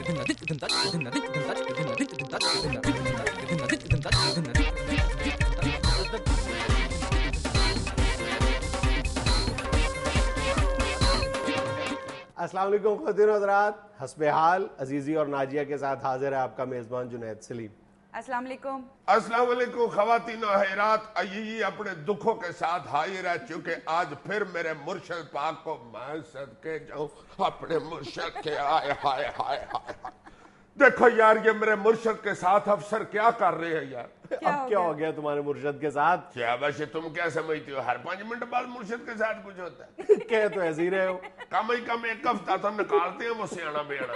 السلام علیکم خواتین و حضرات، حسب حال عزیزی اور ناجیہ کے ساتھ حاضر ہے آپ کا میزبان جنید سلیم۔ السلام علیکم۔ السلام علیکم خواتین و حضرات، آئیے اپنے دکھوں کے ساتھ حاضر ہے، چونکہ آج پھر میرے مرشد پاک کو میں صدقے جاؤں اپنے مرشد کے آئے ہائے ہائے ہائے۔ دیکھو یار، یہ میرے مرشد کے ساتھ افسر کیا کر رہے ہیں یار؟ اب کیا ہو گیا تمہارے مرشد کے ساتھ؟ کیا ویسے تم کیا سمجھتی ہو ہر 5 منٹ بعد مرشد کے ساتھ کچھ ہوتا ہے؟ کہہ تو ایسے ہی رہے ہو۔ کم ہی کم ایک ہفتہ تو نکالتے ہیں وہ سیانا بیانا۔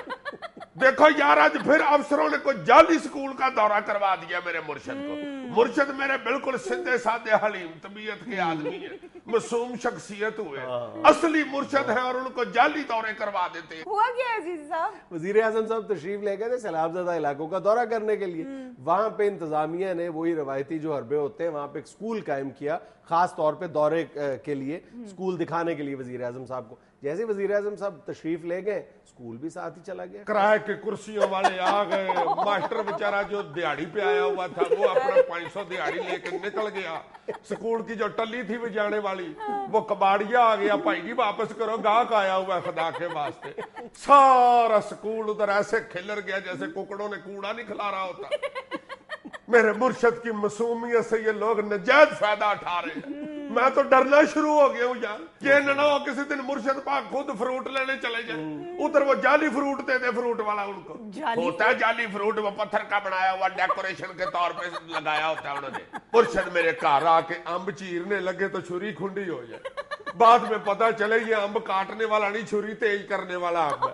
دیکھو یار، آج پھر افسروں نے کوئی جعلی سکول کا دورہ کروا دیا میرے مرشد کو۔ مرشد میرے بالکل سیدھے سادے حلیم طبیعت کے آدمی ہیں، معصوم شخصیت ہوئے، اصلی مرشد ہیں اور ان کو جعلی دورے کروا دیتے ہیں۔ ہوا کیا عزیز صاحب؟ وزیر اعظم صاحب تشریف لے گئے تھے سیلاب زدہ علاقوں کا دورہ کرنے کے لیے۔ وہاں پہ انتظامیہ نے وہی روایتی جو حربے ہوتے ہیں وہاں پہ ایک سکول قائم کیا، خاص طور پہ دورے کے لیے، سکول دکھانے کے لیے وزیر اعظم صاحب کو۔ جیسے وزیر اعظم صاحب تشریف لے گئے، سکول بھی ساتھ ہی چلا گیا۔ کرائے کے کرسیوں والے آ گئے، ماسٹر بیچارہ جو دیہڑی پہ آیا ہوا تھا وہ اپنا 500 دیہڑی لے کے نکل گیا۔ سکول کی جو ٹلی تھی وہ جانے والی، وہ کباڑیا آ گیا، بھائی جی واپس کرو، گاہک آیا ہوا ہے خدا کے واسطے۔ سارا سکول ادھر ایسے کھلر گیا جیسے ککڑوں نے کوڑا نہیں کھلا رہا ہوتا۔ میرے مرشد کی معصومیت سے یہ لوگ نجائز فائدہ اٹھا رہے ہیں۔ میں تو ڈرنا شروع ہو گیا ہوں یار، یہ نہ ہو کسی دن مرشد پاک خود فروٹ لینے چلے جائیں، ادھر وہ جعلی فروٹ دے دے فروٹ والا ان کو۔ ہوتا ہے جعلی فروٹ، وہ پتھر کا بنایا ہوا ڈیکوریشن کے طور پہ لگایا ہوتا ہے انہوں نے۔ مرشد میرے گھر آ کے امب چیرنے لگے تو چھری کھنڈی ہو جائے، بعد میں پتہ چلے یہ امب کاٹنے والا نہیں، چھری تیز کرنے والا امب ہے۔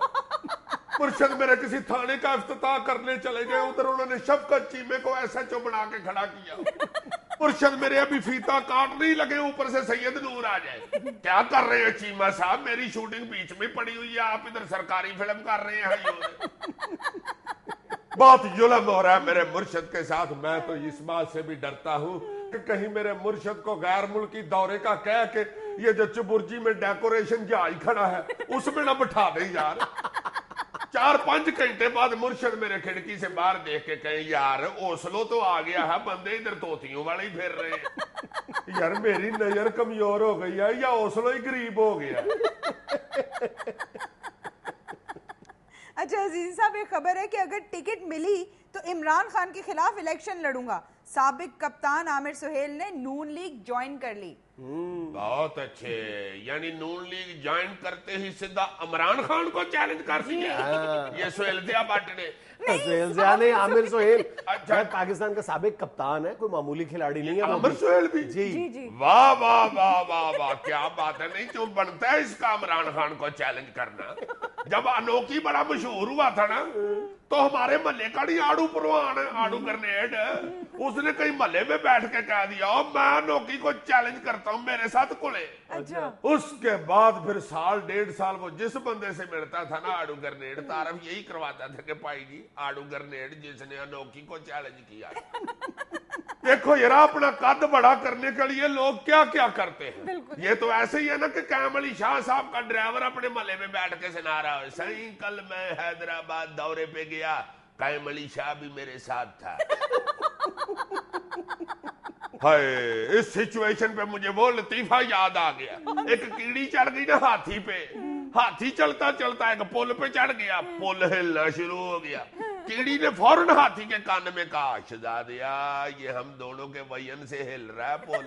مرشد میرے کسی تھانے کا افتتاح کرنے چلے گئے، ادھر انہوں نے شفقت چیمے کو ایسا چو بنا کے کھڑا کیا۔ مرشد میرے ابھی فیتا کاٹنے ہی لگے، اوپر سے سید نور آ جائے۔ کیا کر رہے ہیں چیمہ صاحب؟ میری شوٹنگ بیچ میں پڑی ہوئی ہے، آپ ادھر سرکاری فلم کر رہے ہیں۔ بہت ظلم ہو رہا ہے میرے مرشد کے ساتھ۔ میں تو اس بات سے بھی ڈرتا ہوں کہ کہیں میرے مرشد کو غیر ملکی دورے کا کہہ کے یہ جو چبرجی میں ڈیکوریشن جہاز کھڑا ہے اس میں نہ بٹھا دیں یار۔ 4-5 گھنٹے بعد مرشد میرے کھڑکی سے باہر دیکھ کے کہیں یار اوسلو تو آ گیا ہے، بندے ادھر توتیوں والے ہی پھر رہے ہیں۔ یار میری نظر کمزور ہو گئی ہے یا اوسلو ہی غریب ہو گیا؟ اچھا عزیز صاحب، ایک خبر ہے کہ اگر ٹکٹ ملی تو عمران خان کے خلاف الیکشن لڑوں گا۔ سابق کپتان عامر سہیل نے نون لیگ جوائن کر لی۔ بہت اچھے، یعنی نون لیگ جوائن کرتے ہی سیدھا عمران خان کو چیلنج کر دیا۔ یہ سہیل ضیاء بٹ نے، سہیل ضیاء نے، عامر سہیل پاکستان کا سابق کپتان ہے، کوئی معمولی کھلاڑی نہیں ہے۔ عامر سہیل بھی؟ جی۔ واہ واہ واہ واہ واہ، کیا بات ہے۔ نہیں تو بنتا ہے اس کا عمران خان کو چیلنج کرنا۔ جب انوکھی بڑا مشہور ہوا تھا نا تو ہمارے محلے کا نہیں آڑو پروان ہے، آڑو گرنیڈ، اس نے کئی محلے میں بیٹھ کے کہہ دیا میں انوکھی کو چیلنج کرتا ہوں، میرے ساتھ کھلے۔ اس کے بعد پھر 1.5 سال وہ جس بندے سے ملتا تھا نا آڑو گرنیڈ، تعارف یہی کرواتا تھا کہ بھائی جی آڑو گرنیڈ جس نے انوکھی کو چیلنج کیا۔ دیکھو یار، اپنا قد بڑا کرنے کے لیے لوگ کیا کیا کرتے ہیں۔ یہ تو ایسے ہی ہے نا کہ قائم علی شاہ صاحب کا ڈرائیور اپنے محلے میں بیٹھ کے سنا رہا ہے، سہی کل میں حیدرآباد دورے پہ گیا، قائم علی شاہ بھی میرے ساتھ تھا۔ ہائے، اس سچویشن پہ مجھے وہ لطیفہ یاد آ گیا۔ ایک کیڑی چڑھ گئی نا ہاتھی پہ، ہاتھی چلتا چلتا ایک پل پہ چڑھ گیا، پل ہلنا شروع ہو گیا۔ کیڑی نے فوراً ہاتھی کے کان میں کہا شہزادیا یہ ہم دونوں کے وین سے ہل رہا ہے پل۔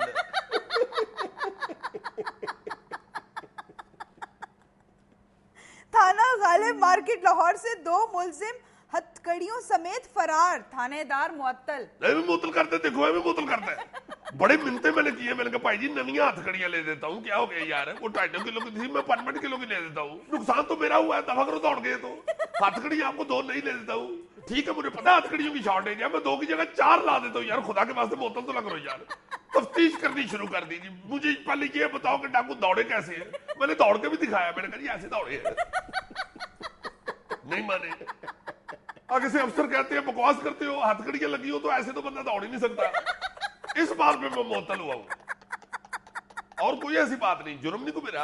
تھانہ غالب مارکیٹ لاہور سے 2 ملزم ہتھکڑیوں سمیت فرار، تھانے دار معطل۔ معطل کرتے، دیکھو معطل کرتا ہے۔ بڑے منتیں میں نے کیے، میں نے کہا بھائی جی نویاں ہتھکڑیاں لے دیتا ہوں، کیا ہو گیا یار، وہ 2.5 کلو کی تھی، میں 5 کلو کی لے دیتا ہوں، نقصان تو میرا ہوا ہے، دفعہ کرو دوڑ گئے تو۔ ہتھکڑیاں آپ کو 2 نہیں لے دیتا ہوں، ٹھیک ہے مجھے پتا ہتھکڑیوں کی شارٹیج ہے، میں 2 کی جگہ 4 لا دیتا ہوں یار، خدا کے واسطے معطل تو لگ رہا یار۔ تفتیش کرنی شروع کر دیجیے، مجھے پہلے یہ بتاؤ کہ ڈاکو دوڑے کیسے ہیں۔ میں نے دوڑ کے بھی دکھایا، میں نے کہا جی ایسے دوڑے ہیں، نہیں مانے۔ آگے سے افسر کہتے ہیں بکواس کرتے ہو، ہتھکڑیاں لگی ہو تو ایسے تو بندہ دوڑ ہی نہیں سکتا۔ اس بات میں معطل ہوا ہوں، اور کوئی ایسی بات نہیں، جرم نہیں کو میرا،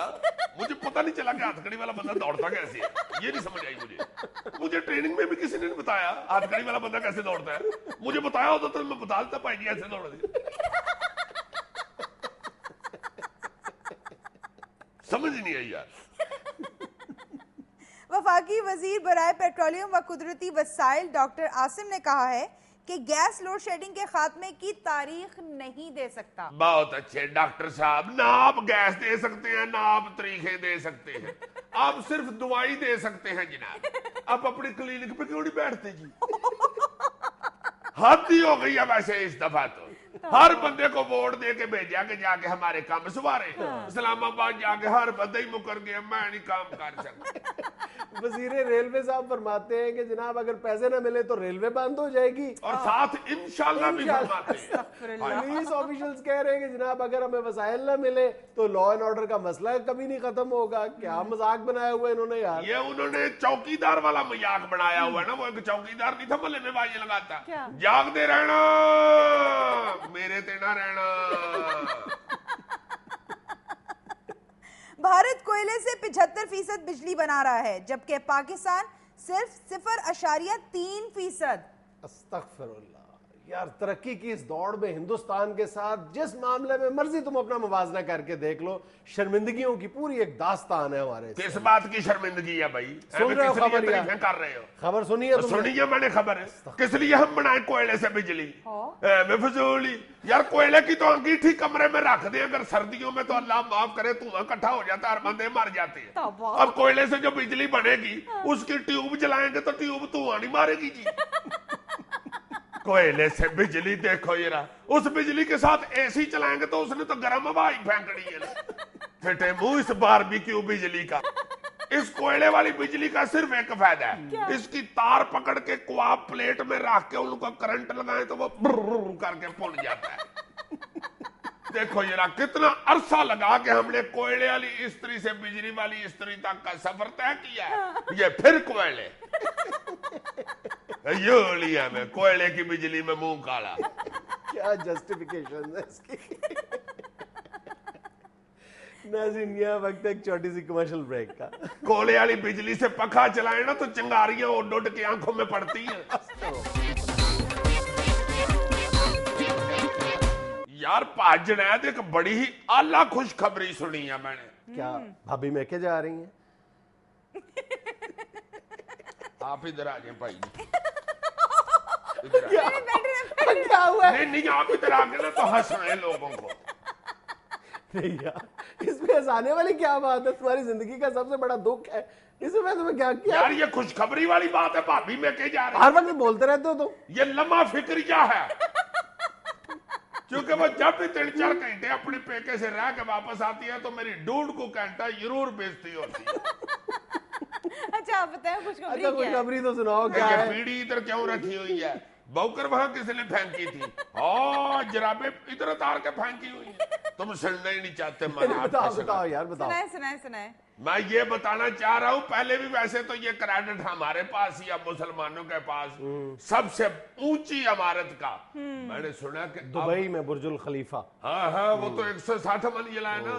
مجھے پتہ نہیں چلا کہ ہاتھ کڑی والا بندہ دوڑتا کیسے ہے, یہ نہیں سمجھ آئی مجھے ٹریننگ میں بھی کسی نے نہیں بتایا ہاتھ کڑی والا بندہ کیسے دوڑتا ہے. مجھے بتایا ہوتا تو میں بتا دیتا بھائی جی ایسے دوڑ دی. سمجھ نہیں آئی یار. وفاقی وزیر برائے پیٹرولیم و قدرتی وسائل ڈاکٹر عاصم نے کہا ہے کہ گیس لوڈ شیڈنگ کے خاتمے کی تاریخ نہیں دے سکتا. بہت اچھے ڈاکٹر صاحب, نہ آپ گیس دے سکتے ہیں نہ آپ طریقے دے سکتے ہیں, آپ صرف دوائی دے سکتے ہیں جناب. آپ اپنی کلینک پہ کیوں نہیں بیٹھتے جی؟ حد ہی ہو گئی ہے ویسے اس دفعہ تو. ہر بندے کو ووٹ دے کے بھیجا کہ جا کے ہمارے کام سوارے. اسلام آباد جا کے ہر بندہ ہی مکر گیا, میں نہیں کام کر سکتا. وزیر ریلوے صاحب فرماتے ہیں کہ جناب اگر پیسے نہ ملے تو ریلوے بند ہو جائے گی, اور ساتھ انشاءاللہ بھی فرماتے ہیں. پولیس آفیشلز کہہ رہے ہیں کہ جناب اگر ہمیں وسائل نہ ملے تو لا اینڈ آرڈر کا مسئلہ کبھی نہیں ختم ہوگا. کیا مذاق بنایا ہوا انہوں نے یار. یہ انہوں نے چوکیدار والا مذاق بنایا ہوا ہے نا. وہ ایک چوکیدار نہیں تھا محلے میں بازی لگاتا, جاگتے رہنا میرے تے نہ رہنا. بھارت کوئلے سے 75% بجلی بنا رہا ہے جبکہ پاکستان صرف 0.3%. استغفر اللہ یار, ترقی کی اس دوڑ میں ہندوستان کے ساتھ جس معاملے میں مرضی تم اپنا موازنہ کر کے دیکھ لو, شرمندگیوں کی پوری ایک داستان ہے ہمارے. کس بات کی شرمندگی ہے بھائی؟ سن رہے ہو خبر تعریفیں کر رہے ہو؟ خبر سنی ہے سنیے, میں نے خبر ہے کس لیے ہم بنائیں کوئلے سے بجلی. میں فضولی یار, کوئلے کی تو انگیٹھی کمرے میں رکھ دیں, اگر سردیوں میں تو اللہ معاف کرے دھواں اکٹھا ہو جاتا ہے, ہر بندے مر جاتے ہیں. اب کوئلے سے جو بجلی بنے گی اس کی ٹیوب جلائیں گے تو ٹیوب دھواں نہیں مارے گی جی. کوئلے سے بجلی دیکھو یہ رہا, اس بجلی کے ساتھ اے سی چلائیں گے تو اس نے تو گرم ہوا ہی پھینکنی ہے نا. پھٹے منہ اس باربیکیو بجلی کا. اس کوئلے والی بجلی کا صرف ایک فائدہ ہے, اس کی تار پکڑ کے کواب پلیٹ میں رکھ کے ان کو کرنٹ لگائیں تو وہ برر کر کے پھول جاتا ہے. دیکھو یہ رہا, کتنا عرصہ لگا کہ ہم نے کوئلے والی استری سے بجلی والی استری تک کا سفر طے کیا ہے. یہ پھر کوئلے یوں لیا میں کوئلے کی بجلی میں منہ کالا. کیا جسٹیفیکیشن ہے اس کی. ناظرین, یہ وقت ایک چھوٹی سی کمرشل بریک کا. کوئلے والی بجلی سے پنکھا چلائیں نا تو چنگاریاں اڈ اڈ کے آنکھوں میں پڑتی ہیں. یار پاس جنید ایک بڑی ہی اعلیٰ خوشخبری سنی ہے میں نے. کیا بھابی میں کے جا رہی ہیں؟ آپ ادھر آ جائیں بھائی. کیا ہوا؟ نہیں آپ ادھر آ گئے نا تو ہنس رہے لوگوں کو. نہیں یار, اس میں ہنسانے والی کیا بات ہے؟ تمہاری زندگی کا سب سے بڑا دکھ ہے, اس میں تمہیں کیا کیا؟ یار یہ خوشخبری والی بات ہے, بھابی میں کے جا رہے ہر وقت بولتے رہتے ہو تم. یہ لمحہ فکریہ ہے, کیونکہ وہ جب بھی 3-4 گھنٹے اپنے پیکے سے رہ کے واپس آتی ہے تو میری ڈوڈ کو گھنٹہ ضرور بیچتی ہوتی ہے. اچھا آپ بتائیں خوشخبری کیا ہے؟ خوشخبری تو سناؤ کیا ہے. یہ پیڑی ادھر کیوں رکھی ہوئی ہے؟ بوکر وہاں کس نے پھینکی تھی؟ جرابیں ادھر اتار کے پھینکی ہوئی ہیں. تم سننا ہی نہیں چاہتے. بتاؤ یار, بتاؤ. سنائیں. میں یہ بتانا چاہ رہا ہوں, پہلے بھی ویسے تو یہ کریڈٹ ہمارے پاس ہی اب مسلمانوں کے پاس سب سے اونچی عمارت کا. میں نے سنا کہ دبئی میں برج الخلیفہ, ہاں وہ تو 160 منزلہ ہے نا.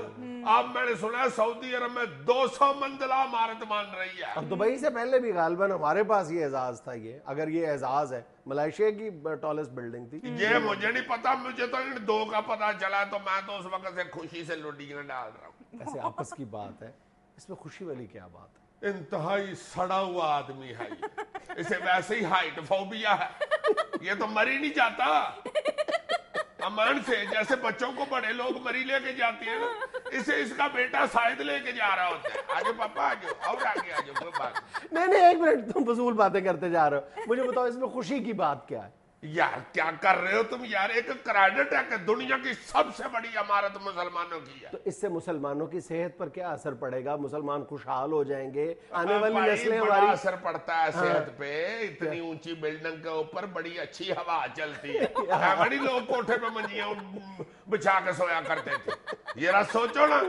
اب میں نے سنا سعودی عرب میں 200 منزلہ عمارت مان رہی ہے. اب دبئی سے پہلے بھی غالباً ہمارے پاس یہ اعزاز تھا. یہ اگر یہ اعزاز ہے, ملائیشیا کی ٹالسٹ بلڈنگ تھی. یہ مجھے نہیں پتا, مجھے تو ان 2 کا پتا چلا تو میں تو اس وقت سے خوشی سے لوڈیاں ڈال رہا ہوں. ایسے آپس کی بات ہے, اس میں خوشی والی کیا بات ہے؟ انتہائی سڑا ہوا آدمی ہے یہ, اسے ویسے ہی ہائٹ فوبیا ہے. یہ تو مر ہی نہیں جاتا امان سے, جیسے بچوں کو بڑے لوگ مری لے کے جاتے ہیں نا, اسے اس کا بیٹا شاید لے کے جا رہا ہوتا ہے. آجو پاپا آجو, اور آگے آجو, کوئی بات نہیں 1 منٹ, تم فضول باتیں کرتے جا رہے ہو. مجھے بتاؤ اس میں خوشی کی بات کیا ہے؟ یار کیا کر رہے ہو تم یار؟ ایک کریڈٹ ہے کہ دنیا کی سب سے بڑی عمارت مسلمانوں کی ہے. تو اس سے مسلمانوں کی صحت پر کیا اثر پڑے گا؟ مسلمان خوشحال ہو جائیں گے, آنے والی نسلیں ہماری. بڑا اثر پڑتا ہے صحت پہ. اتنی اونچی بلڈنگ کے اوپر بڑی اچھی ہوا چلتی ہے. بڑی لوگ کوٹھے پہ منجیاں بچھا کے سویا کرتے تھے. یہ رہا سوچو نا,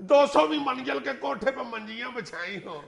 200ویں منزل کے کوٹھے پہ منجیاں بچھائی ہو.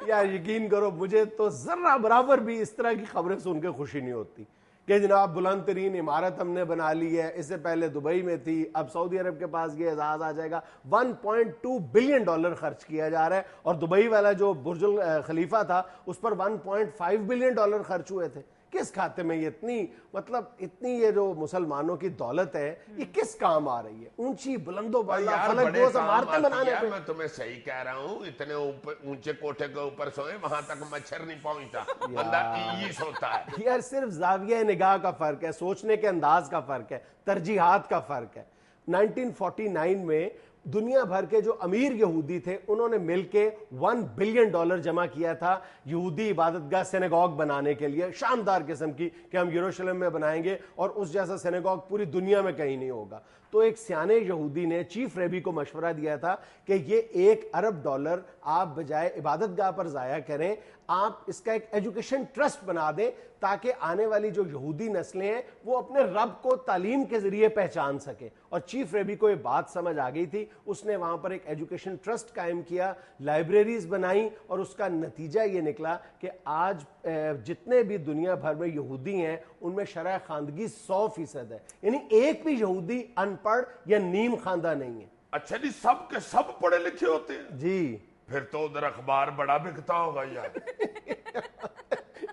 یار یقین کرو, مجھے تو ذرہ برابر بھی اس طرح کی خبریں سن کے خوشی نہیں ہوتی کہ جناب بلند ترین عمارت ہم نے بنا لی ہے, اس سے پہلے دبئی میں تھی, اب سعودی عرب کے پاس یہ اعزاز آ جائے گا. $1.2 بلین خرچ کیا جا رہا ہے, اور دبئی والا جو برج خلیفہ تھا اس پر $1.5 بلین خرچ ہوئے تھے. کس کھاتے میں یہ اتنی یہ جو مسلمانوں کی دولت ہے یہ کس کام آ رہی ہے؟ اونچی بلندوں بالا فلک دوز عمارتیں بنانے پہ. میں تمہیں صحیح کہہ رہا ہوں, اتنے اونچے کوٹھے کے اوپر سوئے وہاں تک مچھر نہیں پہنچتا, بندہ یہ سوتا ہے. یار صرف زاویہ نگاہ کا فرق ہے, سوچنے کے انداز کا فرق ہے, ترجیحات کا فرق ہے. 1949 میں دنیا بھر کے جو امیر یہودی تھے انہوں نے مل کے $1 بلین جمع کیا تھا یہودی عبادت گاہ سینیگوگ بنانے کے لیے, شاندار قسم کی, کہ ہم یروشلم میں بنائیں گے اور اس جیسا سینیگوگ پوری دنیا میں کہیں نہیں ہوگا. تو ایک سیانے یہودی نے چیف ریبی کو مشورہ دیا تھا کہ یہ $1 ارب آپ بجائے عبادت گاہ پر ضائع کریں, آپ اس کا ایک ایجوکیشن ٹرسٹ بنا دیں تاکہ آنے والی جو یہودی نسلیں ہیں وہ اپنے رب کو تعلیم کے ذریعے پہچان سکیں. اور چیف ریبی کو یہ بات سمجھ آ گئی تھی, اس نے وہاں پر ایک ایجوکیشن ٹرسٹ قائم کیا, لائبریریز بنائیں, اور اس کا نتیجہ یہ نکلا کہ آج جتنے بھی دنیا بھر میں یہودی ہیں ان میں شرح خواندگی 100% ہے, یعنی ایک بھی یہودی ان پڑھ یا نیم خواندہ نہیں ہے. اچھا جی, سب کے سب پڑھے لکھے ہوتے ہیں جی, پھر تو ادھر اخبار بڑا بکتا ہوگا یار.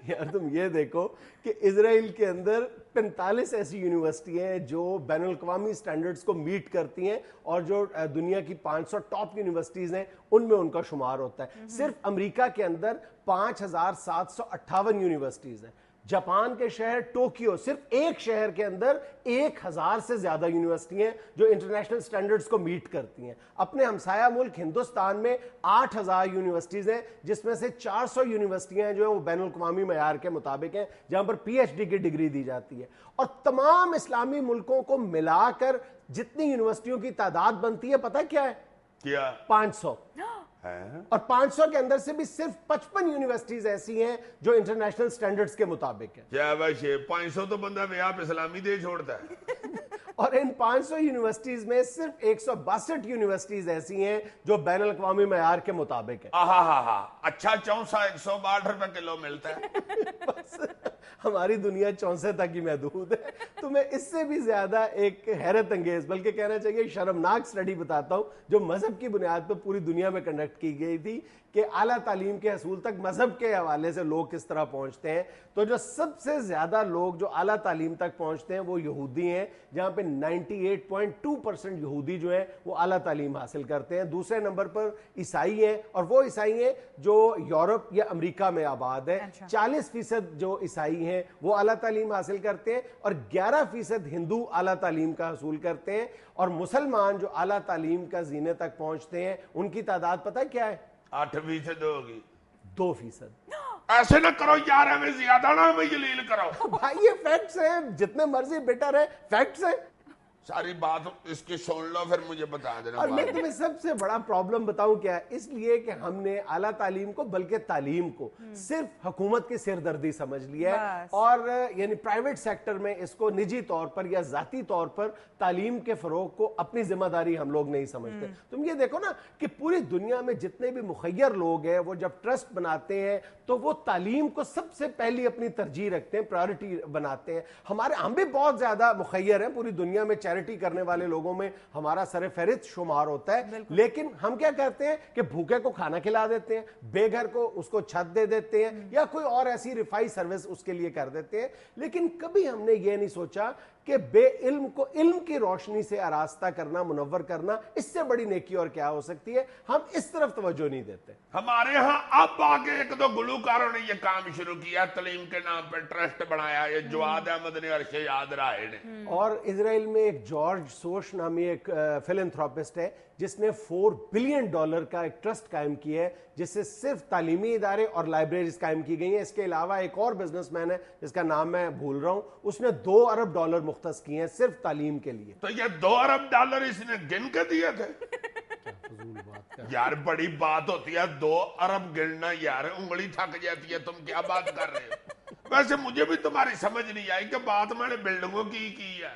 یار تم یہ دیکھو کہ اسرائیل کے اندر 45 ایسی یونیورسٹی ہیں جو بین الاقوامی سٹینڈرڈز کو میٹ کرتی ہیں, اور جو دنیا کی 500 ٹاپ یونیورسٹیز ہیں ان میں ان کا شمار ہوتا ہے. صرف امریکہ کے اندر 5758 یونیورسٹیز ہیں. جاپان کے شہر ٹوکیو, صرف ایک شہر کے اندر 1000 سے زیادہ یونیورسٹی ہیں جو انٹرنیشنل سٹینڈرڈز کو میٹ کرتی ہیں. اپنے ہمسایہ ملک ہندوستان میں 8000 یونیورسٹیز ہیں, جس میں سے 400 یونیورسٹیاں جو ہیں وہ بین الاقوامی معیار کے مطابق ہیں, جہاں پر PhD کی ڈگری دی جاتی ہے. اور تمام اسلامی ملکوں کو ملا کر جتنی یونیورسٹیوں کی تعداد بنتی ہے پتہ کیا ہے؟ کیا؟ 500. اور 500 کے اندر سے بھی صرف 55 یونیورسٹیز ایسی ہیں جو انٹرنیشنل سٹینڈرڈز کے مطابق ہیں. کیا بھائی 500 تو بندہ آپ اسلامی دے چھوڑتا ہے. اور ان 500 یونیورسٹیز میں صرف 162 یونیورسٹیز ایسی ہیں جو بین الاقوامی معیار کے مطابق ہیں. اچھا 162 روپے کلو ملتا ہے. بس ہماری دنیا 64 تک ہی محدود ہے. تو میں اس سے بھی زیادہ ایک حیرت انگیز, بلکہ کہنا چاہیے شرمناک سٹڈی بتاتا ہوں جو مذہب کی بنیاد پر پوری دنیا میں کنڈکٹ کی گئی تھی کہ اعلیٰ تعلیم کے حصول تک مذہب کے حوالے سے لوگ کس طرح پہنچتے ہیں. تو جو سب سے زیادہ لوگ جو اعلیٰ تعلیم تک پہنچتے ہیں وہ یہودی ہیں, جہاں پہ 98.2% یہودی جو ہیں وہ اعلیٰ تعلیم حاصل کرتے ہیں. دوسرے نمبر پر عیسائی ہیں, اور وہ عیسائی ہیں جو یورپ یا امریکہ میں آباد ہیں. 40% جو عیسائی ہیں وہ اعلیٰ تعلیم حاصل کرتے ہیں, اور 11% ہندو اعلیٰ تعلیم کا حصول کرتے ہیں. اور مسلمان جو اعلیٰ تعلیم کا زینے تک پہنچتے ہیں ان کی تعداد پتہ کیا ہے؟ 8% ہوگی. 2%. ایسے نہ کرو یار, ہمیں زیادہ نہ ہمیں جلیل کرو. بھائی یہ فیکٹس ہیں, جتنے مرضی بیٹر ہے, فیکٹس ہیں. ساری بات اس کی سن لو پھر مجھے بتا دینا. اور میں تمہیں سب سے بڑا پرابلم بتاؤں کیا, اس لیے کہ ہم نے اعلیٰ تعلیم کو بلکہ تعلیم کو صرف حکومت کی سردردی سمجھ لیا ہے, اور یعنی پرائیویٹ سیکٹر میں اس کو نجی طور پر یا ذاتی طور پر تعلیم کے فروغ کو اپنی ذمہ داری ہم لوگ نہیں سمجھتے. تم یہ دیکھو نا کہ پوری دنیا میں جتنے بھی مخیر لوگ ہیں وہ جب ٹرسٹ بناتے ہیں تو وہ تعلیم کو سب سے پہلی اپنی ترجیح رکھتے ہیں, پرائورٹی بناتے ہیں. ہم بھی بہت زیادہ مخیر ہیں, پوری دنیا میں چیریٹی کرنے والے لوگوں میں ہمارا سر فہرست شمار ہوتا ہے, لیکن ہم کیا کرتے ہیں کہ بھوکے کو کھانا کھلا دیتے ہیں, بے گھر کو اس کو چھت دے دیتے ہیں, یا کوئی اور ایسی رفائی سروس اس کے لیے کر دیتے ہیں. لیکن کبھی ہم نے یہ نہیں سوچا کہ بے علم کو علم کی روشنی سے آراستہ کرنا, منور کرنا, اس سے بڑی نیکی اور کیا ہو سکتی ہے. ہم اس طرف توجہ نہیں دیتے. ہمارے ہاں اب آگے ایک دو گلوکاروں نے یہ کام شروع کیا, تعلیم کے نام پہ ٹرسٹ بنایا, یہ جواد احمد نے, عرش یاد رائے نے. اور اسرائیل میں ایک جارج سوش نامی ایک فلنتھراپسٹ ہے جس نے $4 بلین کا ایک ٹرسٹ قائم کیا ہے, جس سے صرف تعلیمی ادارے اور لائبریریز قائم کی گئی ہیں. اس کے علاوہ ایک اور بزنس مین ہے جس کا نام میں بھول رہا ہوں, اس نے $2 ارب مختص کیے ہیں صرف تعلیم کے لیے. تو یہ $2 ارب اس نے گن کے دیے تھے. یار بڑی بات ہوتی ہے 2 ارب گننا, یار انگلی تھک جاتی ہے. تم کیا بات کر رہے ہو؟ ویسے مجھے بھی تمہاری سمجھ نہیں آئی کہ بات میں نے بلڈنگوں کی ہے.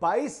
22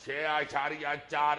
6.4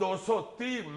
230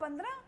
15?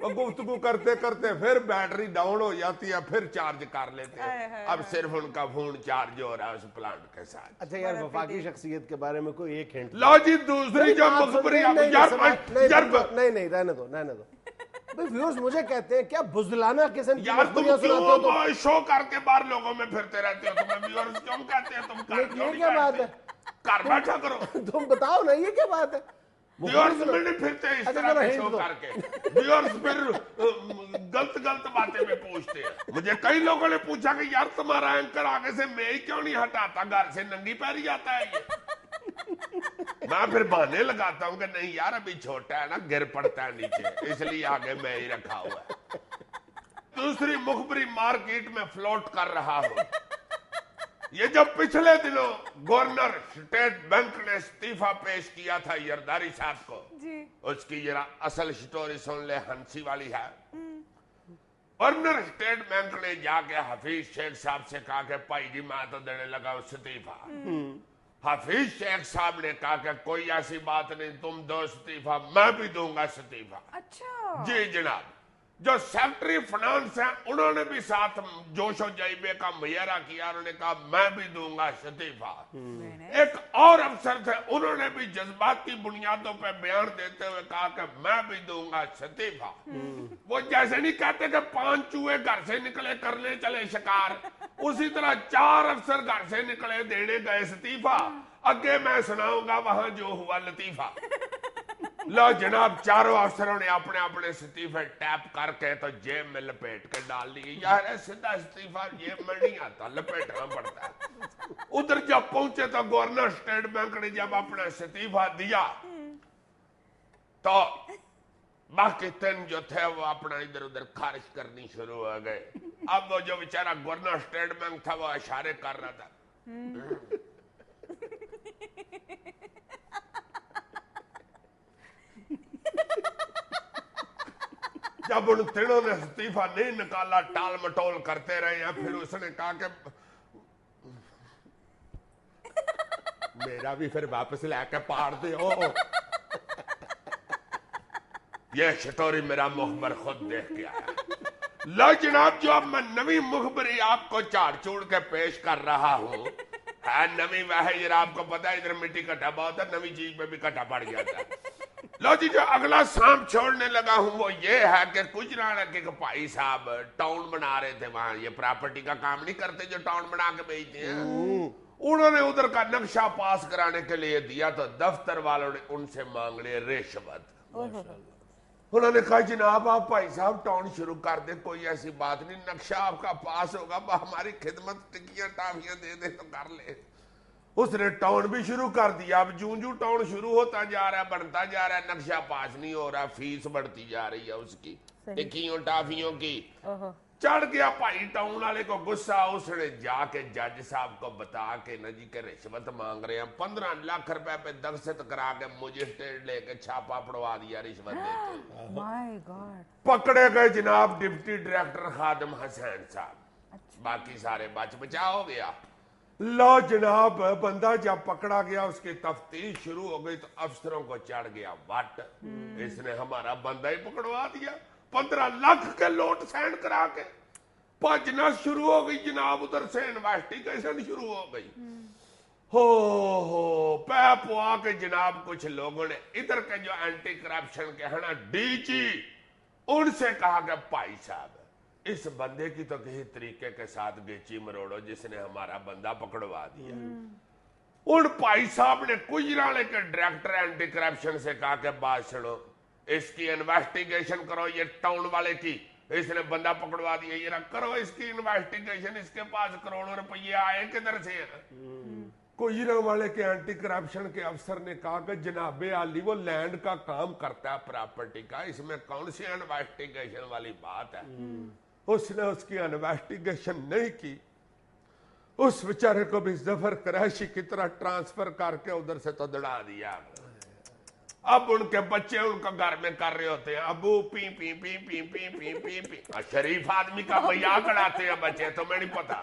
وہ گفتگو کرتے کرتے پھر بیٹری ڈاؤن ہو جاتی ہے, پھر چارج کر لیتے ہیں. اب صرف ان کا فون چارج ہو رہا ہے اس پلانٹ کے ساتھ. اچھا یار, وفاقی شخصیت کے بارے میں کوئی ایک ہنٹ. لو جی دوسری جو مخبری نہیں رہنے دو ویورز مجھے کہتے ہیں کیا بزدلانہ قسم کی یار تم مخبریاں سناتے ہو کیوں شو کر کے باہر لوگوں میں پھرتے رہتے ہو, تمہیں ویورز کیوں کہتے ہیں, تم کر کیوں یہ کیا بات ہے, گھر بیٹھا کرو. تم بتاؤ نا یہ کیا بات ہے. ویورز میں نہیں پھرتے اس طرح کے شو کر کے. ویورز پھر غلط باتیں میں پوچھتے ہیں. مجھے کئی لوگوں نے پوچھا کہ یار تمہارا اینکر آگے سے میں ہی کیوں نہیں ہٹاتا, گھر سے ننگی پیری جاتا ہے یہ. میں پھر بہانے لگاتا ہوں کہ نہیں یار ابھی چھوٹا ہے نا, گر پڑتا ہے نیچے, اس لیے آگے میں ہی رکھا ہوا ہے. دوسری مخبری مارکیٹ میں فلوٹ کر رہا ہوں. یہ جب پچھلے دنوں گورنر اسٹیٹ بینک نے استعفیٰ پیش کیا تھا یرداری صاحب کو, اس کی ذرا اصل سٹوری سن لے, ہنسی والی ہے. گورنر اسٹیٹ بینک نے جا کے حفیظ شیخ صاحب سے کہا کہ بھائی جی میں تو دینے لگا ہوں استعفیٰ. حفیظ شیخ صاحب نے کہا کہ کوئی ایسی بات نہیں, تم دو استعفیٰ, میں بھی دوں گا استعفیٰ. اچھا جی جناب. جو سیکٹری فنانس ہیں انہوں نے بھی ساتھ جوش و جذبے کا مظاہرہ کیا, انہوں نے کہا میں بھی دوں گا استعفیٰ. ایک اور افسر تھے, انہوں نے بھی جذباتی بنیادوں پہ بیان دیتے ہوئے کہا کہ میں بھی دوں گا استعفیٰ. وہ جیسے نہیں کہتے کہ 5 چوہے گھر سے نکلے کرنے چلے شکار, اسی طرح 4 افسر گھر سے نکلے دینے گئے استعفیٰ. اگے میں سناؤں گا وہاں جو ہوا لطیفہ. لو جناب, چاروں افسروں نے اپنے اپنے استعفے ٹیپ کر کے تو جیب میں لپیٹ کے ڈال لیے. یار سیدھا استعفیٰ جیب میں نہیں آتا, لپیٹنا پڑتا ہے. ادھر جب پہنچے تو گورنر اسٹیٹ بینک نے جب اپنا استعفیٰ دیا تو باقی 3 جو تھے وہ اپنا ادھر ادھر خارج کرنی شروع ہو گئے. اب وہ جو بیچارہ گورنر اسٹیٹ بینک تھا وہ اشارے کر رہا تھا. جب ان تینوں نے استعفیٰ نہیں نکالا, ٹال مٹول کرتے رہے ہیں, پھر اس نے کہا کہ میرا بھی پھر واپس لے کے پاڑ دے. یہ سٹوری میرا مخبر خود دیکھ کے آیا. لو جناب, جو اب میں نئی مخبری آپ کو چاڑ چوڑ کے پیش کر رہا ہوں ہے نئی, وہ ذرا آپ کو پتا ہے ادھر مٹی کا ڈبا ہوتا ہے, نئی چیز پہ بھی کٹا پڑ جاتا ہے. لو جی, جو اگلا سانپ چھوڑنے لگا ہوں وہ یہ ہے کہ کچھ نہ کہ بھائی صاحب ٹاؤن بنا رہے تھے وہاں, یہ پراپرٹی کا کام نہیں کرتے جو ٹاؤن بنا کے بیچتے ہیں. انہوں نے ادھر کا نقشہ پاس کرانے کے لیے دیا تو دفتر والوں نے ان سے مانگ لی رشوت. انہوں نے کہا جناب آپ بھائی صاحب ٹاؤن شروع کر دیں, کوئی ایسی بات نہیں, نقشہ آپ کا پاس ہوگا, ہماری خدمت ٹکیاں ٹافیاں دے دیں تو کر لے. اس نے ٹاؤن بھی شروع کر دیا. اب جوں ٹاؤن شروع ہوتا جا رہا ہے, بڑھتا جا رہا ہے, نقشہ پاس نہیں ہو رہا, فیس بڑھتی جا رہی ہے اس کی, ٹکیوں ٹافیوں کی. چڑھ گیا بھائی ٹاؤن والے کو غصہ. اس نے جا کے جج صاحب کو بتا کے نہ جی کہ رشوت مانگ رہے ہیں, 15 لاکھ روپے پہ دستخط کرا کے مجسٹریٹ لے کے چھاپا پڑوا دیا رشوت دیتے. مائی گاڈ. پکڑے گئے جناب ڈپٹی ڈائریکٹر خادم حسین صاحب, باقی سارے بچ بچا ہو گیا. لو جناب, بندہ جب پکڑا گیا اس کی تفتیش شروع ہو گئی تو افسروں کو چڑھ گیا وٹ, اس نے ہمارا بندہ ہی پکڑوا دیا. 15 لاکھ کے لوٹ سینڈ کرا کے بھجنا شروع ہو گئی جناب. ادھر سے انویسٹیگیشن شروع ہو گئی. ہو پہ پوا کے جناب کچھ لوگوں نے ادھر کے جو اینٹی کرپشن کے ہیں نا ڈی جی, ان سے کہا کہ بھائی صاحب اس بندے کی تو کسی طریقے کے ساتھ گیچی مروڑو جس نے ہمارا بندہ پکڑوا دیا. ان بھائی صاحب نے گجرالے کے ڈائریکٹر اینٹی کرپشن سے کہا کہ بات سنو, اس کی انویسٹیگیشن کرو, یہ ٹاؤن والے کی, اس نے بندہ پکڑوا دیا, یہ کرو اس کی انویسٹیگیشن, اس کے پاس کروڑوں روپیے آئے کدھر سے ہیں. گجرالے والے کے اینٹی کرپشن کے افسر نے کہا کہ جناب عالی وہ لینڈ کا کام کرتا ہے پراپرٹی کا, اس میں کون سی انویسٹیگیشن والی بات ہے. اس نے اس کی انویسٹیگیشن نہیں کی, اس بیچارے کو بھی ظفر قریشی کی طرح ٹرانسفر کر کے ادھر سے تو دڑا دیا. اب ان کے بچے ان کا گھر میں کر رہے ہوتے ہیں, ابو پی پی پی پی پی پی پی پی, شریف آدمی کا مذاق اڑاتے ہیں بچے, تو میں نہیں پتا.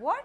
What?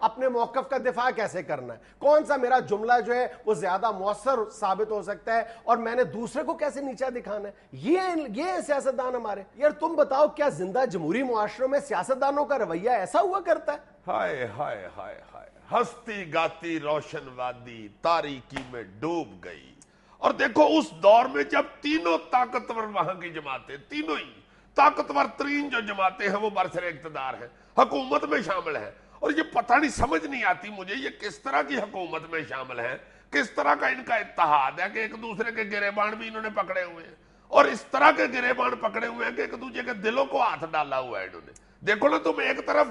اپنے موقف کا دفاع کیسے کرنا ہے, کون سا میرا جملہ جو ہے وہ زیادہ مؤثر ثابت ہو سکتا ہے, اور میں نے دوسرے کو کیسے نیچا دکھانا ہے. یہ سیاستدان ہمارے. یار تم بتاؤ, کیا زندہ جمہوری معاشروں میں سیاستدانوں کا رویہ ایسا ہوا کرتا ہے؟ ہائے ہائے ہائے ہائے, ہستی گاتی روشن وادی تاریکی میں ڈوب گئی. اور دیکھو اس دور میں جب تینوں طاقتور وہاں کی جماعتیں, تینوں ہی طاقتور ترین جو جماعتیں ہیں وہ برسر اقتدار ہیں, حکومت میں شامل ہیں, اور یہ پتہ نہیں, سمجھ نہیں آتی مجھے یہ کس طرح کی حکومت میں شامل ہیں, کس طرح کا ان کا اتحاد ہے کہ ایک دوسرے کے گریبان بھی انہوں نے پکڑے ہوئے ہیں, اور اس طرح کے گریبان پکڑے ہوئے ہیں کہ ایک دوسرے کے دلوں کو ہاتھ ڈالا ہوا ہے انہوں نے. دیکھو نا تم, ایک طرف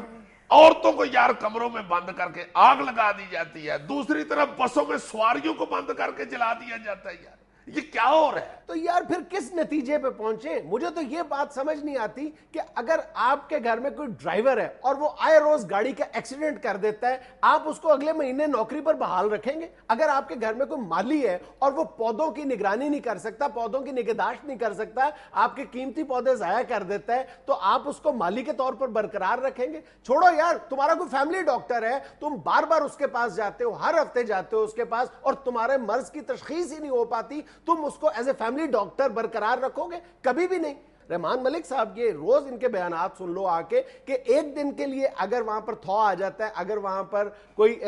عورتوں کو یار کمروں میں بند کر کے آگ لگا دی جاتی ہے, دوسری طرف بسوں میں سواریوں کو بند کر کے جلا دیا جاتا ہے. یار یہ کیا ہو رہا ہے؟ تو یار پھر کس نتیجے پہ پہنچے؟ مجھے تو یہ بات سمجھ نہیں آتی کہ اگر آپ کے گھر میں کوئی ڈرائیور ہے اور وہ آئے روز گاڑی کا ایکسیڈنٹ کر دیتا ہے, آپ اس کو اگلے مہینے نوکری پر بحال رکھیں گے؟ اگر آپ کے گھر میں کوئی مالی ہے اور وہ پودوں کی نگرانی نہیں کر سکتا, پودوں کی نگہداشت نہیں کر سکتا, آپ کے قیمتی پودے ضائع کر دیتا ہے, تو آپ اس کو مالی کے طور پر برقرار رکھیں گے؟ چھوڑو یار, تمہارا کوئی فیملی ڈاکٹر ہے, تم بار بار اس کے پاس جاتے ہو, ہر ہفتے جاتے ہو اس کے پاس, اور تمہارے مرض کی تشخیص ہی نہیں ہو پاتی, تم اس کو ایز اے فیملی ڈاکٹر برقرار رکھو گے؟ کبھی بھی نہیں. رحمان ملک صاحب, یہ روز ان کے بیانات سن لو آ کے کہ ایک دن کے لیے اگر وہاں پر تھو آ جاتا ہے, اگر وہاں پر کوئی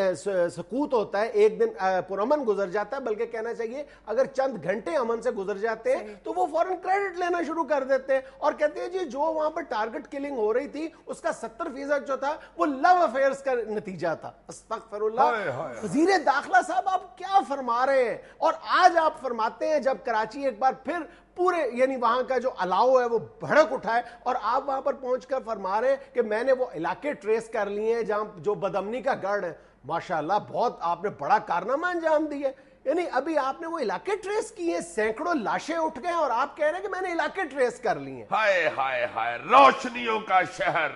سکوت ہوتا ہے, ایک دن پرامن گزر جاتا ہے, بلکہ کہنا چاہیے اگر چند گھنٹے امن سے گزر جاتے ہیں تو وہ فوراً کریڈٹ لینا شروع کر دیتے ہیں اور کہتے ہیں جی جو وہاں پر ٹارگٹ کلنگ ہو رہی تھی اس کا 70% جو تھا وہ لو افیئرز کا نتیجہ تھا. استغفر اللہ. وزیر داخلہ صاحب آپ کیا فرما رہے ہیں؟ اور آج آپ فرماتے ہیں جب کراچی ایک بار پھر پورے یعنی وہاں کا جو علاؤ ہے وہ بھڑک اٹھائے, اور آپ وہاں پر پہنچ کر فرما رہے ہیں کہ میں نے وہ علاقے ٹریس کر لیے ہیں جہاں جو بدامنی کا گڑھ ہے. ماشاءاللہ, بہت آپ نے بڑا کارنامہ انجام دیا. یعنی ابھی آپ نے وہ علاقے ٹریس کیے, سینکڑوں لاشیں اٹھ گئے اور آپ کہہ رہے ہیں کہ میں نے علاقے ٹریس کر لیے. ہائے ہائے ہائے, روشنیوں کا شہر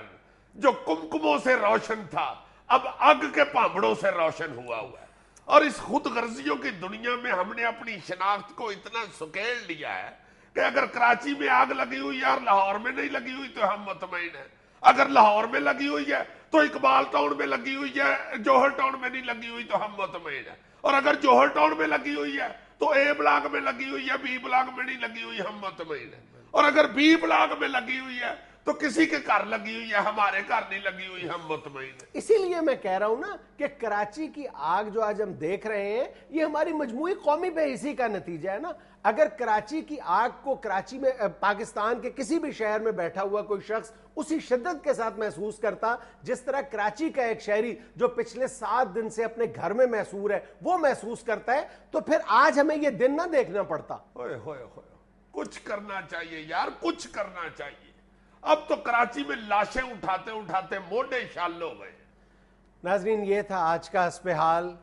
جو کمکموں سے روشن تھا اب آگ کے پامڑوں سے روشن ہوا ہے. اور اس خود غرضیوں کی دنیا میں ہم نے اپنی شناخت کو اتنا سکیڑ لیا ہے کہ اگر کراچی میں آگ لگی ہوئی ہے اور لاہور میں نہیں لگی ہوئی تو ہم مطمئن ہیں, اگر لاہور میں لگی ہوئی ہے تو اقبال ٹاؤن میں لگی ہوئی ہے, جوہر ٹاؤن میں نہیں لگی ہوئی تو ہم مطمئن ہیں, اور اگر جوہر ٹاؤن میں لگی ہوئی ہے تو اے بلاک میں لگی ہوئی ہے, بی بلاک میں نہیں لگی ہوئی, ہم مطمئن ہیں, اور اگر بی بلاک میں لگی ہوئی ہے تو کسی کے گھر لگی ہوئی ہے, ہمارے گھر نہیں لگی ہوئی, ہم مطمئن ہیں. اسی لیے میں کہہ رہا ہوں نا کہ کراچی کی آگ جو آج ہم دیکھ رہے ہیں یہ ہماری مجموعی قومی بے حسی کا نتیجہ ہے نا. اگر کراچی کی آگ کو کراچی میں پاکستان کے کسی بھی شہر میں بیٹھا ہوا کوئی شخص اسی شدت کے ساتھ محسوس کرتا جس طرح کراچی کا ایک شہری جو پچھلے 7 دن سے اپنے گھر میں محصور ہے وہ محسوس کرتا ہے, تو پھر آج ہمیں یہ دن نہ دیکھنا پڑتا. ہوئے ہوئے ہوئے, کچھ کرنا چاہیے یار, کچھ کرنا چاہیے. اب تو کراچی میں لاشیں اٹھاتے اٹھاتے موڈے شال ہو گئے. ناظرین, یہ تھا آج کا حسب حال.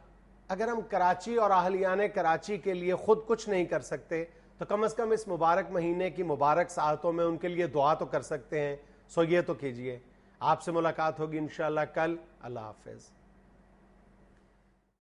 اگر ہم کراچی اور اہلیان کراچی کے لیے خود کچھ نہیں کر سکتے تو کم از کم اس مبارک مہینے کی مبارک ساعتوں میں ان کے لیے دعا تو کر سکتے ہیں. سو یہ تو کیجئے. آپ سے ملاقات ہوگی انشاءاللہ کل. اللہ حافظ.